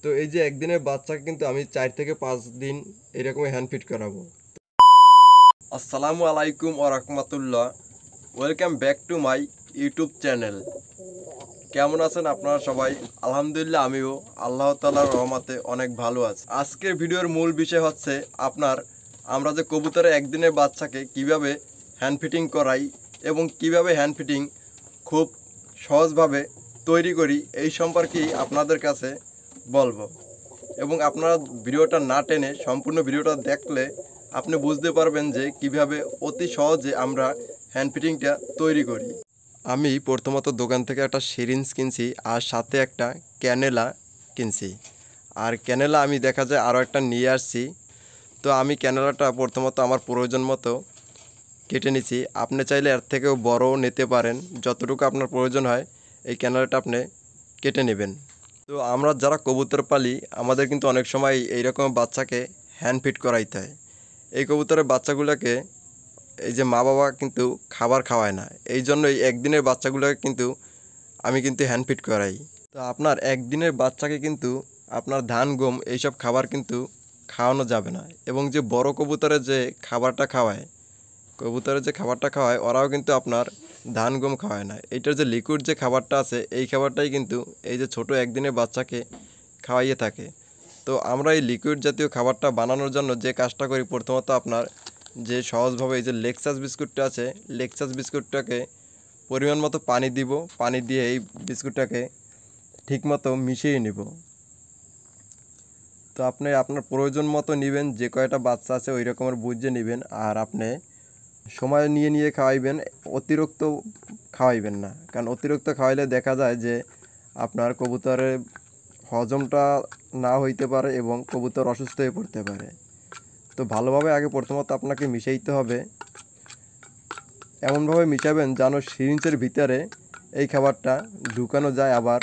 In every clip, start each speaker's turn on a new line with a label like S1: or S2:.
S1: তো এই যে একদিনের বাচ্চাকে কিন্তু আমি 4 থেকে 5 দিন এরকম হ্যান্ড ফিট করাবো। আসসালামু আলাইকুম ওয়া রাহমাতুল্লাহ। Welcome back to my YouTube channel. কেমন আছেন আপনারা সবাই? আলহামদুলিল্লাহ আমিও আল্লাহ তাআলার রহমতে অনেক ভালো আছি। আজকের ভিডিওর মূল বিষয় হচ্ছে আমরা যে কবুতরের একদিনের বাচ্চাকে কিভাবে হ্যান্ড ফিটিং করাই এবং কিভাবে হ্যান্ড ফিটিং খুব সহজভাবে তৈরি করি এই সম্পর্কেই আপনাদের কাছে বলবো। এবং আপনারা ভিডিওটা না টেনে সম্পূর্ণ ভিডিওটা দেখলে আপনি বুঝতে পারবেন যে কিভাবে অতি সহজে আমরা হ্যান্ড ফিটিংটা তৈরি করি। আমি প্রথমত দোকান থেকে একটা সিরিঞ্জ কিনছি আর সাথে একটা ক্যানেলা কিনছি। আর ক্যানেলা আমি দেখা যায় আরও একটা নিয়ে আসছি। তো আমি ক্যানেলাটা প্রথমত আমার প্রয়োজন মতো কেটে নিছি। আপনি চাইলে এর থেকেও বড়ও নিতে পারেন, যতটুকু আপনার প্রয়োজন হয় এই ক্যানেলাটা আপনি কেটে নেবেন। তো আমরা যারা কবুতর পালি আমাদের কিন্তু অনেক সময় এইরকম বাচ্চাকে হ্যান্ড ফিট করাইতে হয়। এই কবুতরের বাচ্চাগুলোকে এই যে মা বাবা কিন্তু খাবার খাওয়ায় না, এই জন্য এই একদিনের বাচ্চাগুলোকে কিন্তু আমি কিন্তু হ্যান্ড ফিট করাই। তো আপনার একদিনের বাচ্চাকে কিন্তু আপনার ধান গম এইসব খাবার কিন্তু খাওয়ানো যাবে না। এবং যে বড় কবুতরের যে খাবারটা খাওয়ায় ওরাও কিন্তু আপনার ধান গম খাওয়ায় না। এইটার যে লিকুইড যে খাবারটা আছে এই খাবারটাই কিন্তু এই যে ছোট একদিনের বাচ্চাকে খাওয়াইয়ে থাকে। তো আমরা এই লিকুইড জাতীয় খাবারটা বানানোর জন্য যে কাজটা করি, প্রথমত আপনার যে সহজভাবে এই যে লেক্সাস বিস্কুটটা আছে, লেক্সাস বিস্কুটটাকে পরিমাণ মতো পানি দিব, পানি দিয়ে এই বিস্কুটটাকে ঠিকমতো মিশিয়ে নিব। তো আপনি আপনার প্রয়োজন মতো নেবেন, যে কয়টা বাচ্চা আছে ওই রকমের বুঝে নেবেন। আর আপনি সময় নিয়ে নিয়ে খাওয়াইবেন, অতিরিক্ত খাওয়াইবেন না, কারণ অতিরিক্ত খাওয়াইলে দেখা যায় যে আপনার কবুতরের হজমটা না হইতে পারে এবং কবুতর অসুস্থ হয়ে পড়তে পারে। তো ভালোভাবে আগে প্রথমত আপনাকে মিশাইতে হবে, এমনভাবে মিশাবেন যেন সিরিঞ্জের ভিতরে এই খাবারটা ঢুকানো যায়, আবার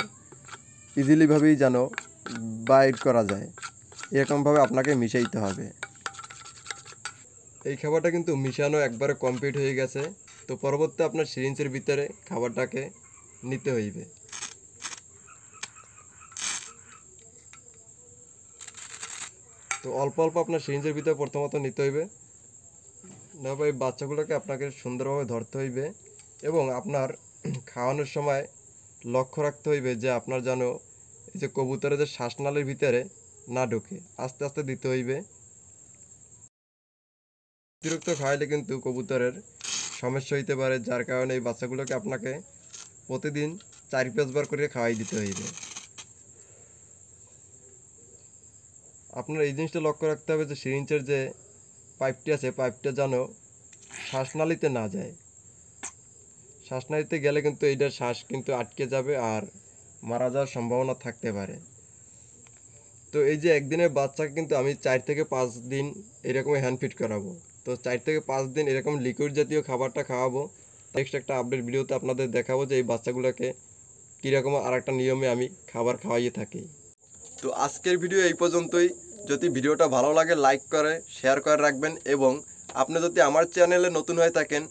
S1: ইজিলিভাবেই যেন বাইর করা যায়, এরকমভাবে আপনাকে মিশাইতে হবে। এই খাবারটা কিন্তু মিশানো একবারে কমপ্লিট হয়ে গেছে। তো পরবর্তী আপনার সিরিঞ্জের ভিতরে খাবারটাকে নিতে হইবে। তো অল্প অল্প আপনার সিরিঞ্জের ভিতরে প্রথমত নিতে হইবে, তারপর এই বাচ্চাগুলোকে আপনাকে সুন্দরভাবে ধরতে হইবে এবং আপনার খাওয়ানোর সময় লক্ষ্য রাখতে হইবে যে আপনার যেন এই যে কবুতরের যে শ্বাসনালীর ভিতরে না ঢোকে, আস্তে আস্তে দিতে হইবে। অতিরিক্ত খাওয়াইলে কিন্তু কবুতরের সমস্যা হইতে পারে, যার কারণে এই বাচ্চাগুলোকে আপনাকে প্রতিদিন 4-5 বার করে খাওয়াই দিতে হইবে। আপনার এই জিনিসটা লক্ষ্য রাখতে হবে যে সিরিঞ্জের যে পাইপটি আছে পাইপটা যেন শ্বাসনালীতে না যায়। শ্বাসনালীতে গেলে কিন্তু এইটার শ্বাস কিন্তু আটকে যাবে আর মারা যাওয়ার সম্ভাবনা থাকতে পারে। তো এই যে একদিনের বাচ্চাকে কিন্তু আমি 4 থেকে 5 দিন এরকম হ্যান্ড ফিট করাবো। তো 4 থেকে 5 দিন এরকম লিকুইড জাতীয় খাবারটা খাওয়াবো। নেক্সট একটা আপডেট ভিডিওতে আপনাদের দেখাবো যে এই বাচ্চাগুলোকে কীরকম আর একটা নিয়মে আমি খাবার খাওয়াইয়ে থাকি। তো আজকের ভিডিও এই পর্যন্তই। যদি ভিডিওটা ভালো লাগে লাইক করে শেয়ার করে রাখবেন এবং আপনি যদি আমার চ্যানেলে নতুন হয়ে থাকেন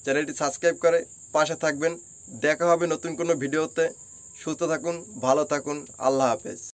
S1: চ্যানেলটি সাবস্ক্রাইব করে পাশে থাকবেন। দেখা হবে নতুন কোনো ভিডিওতে। সুস্থ থাকুন, ভালো থাকুন, আল্লাহ হাফেজ।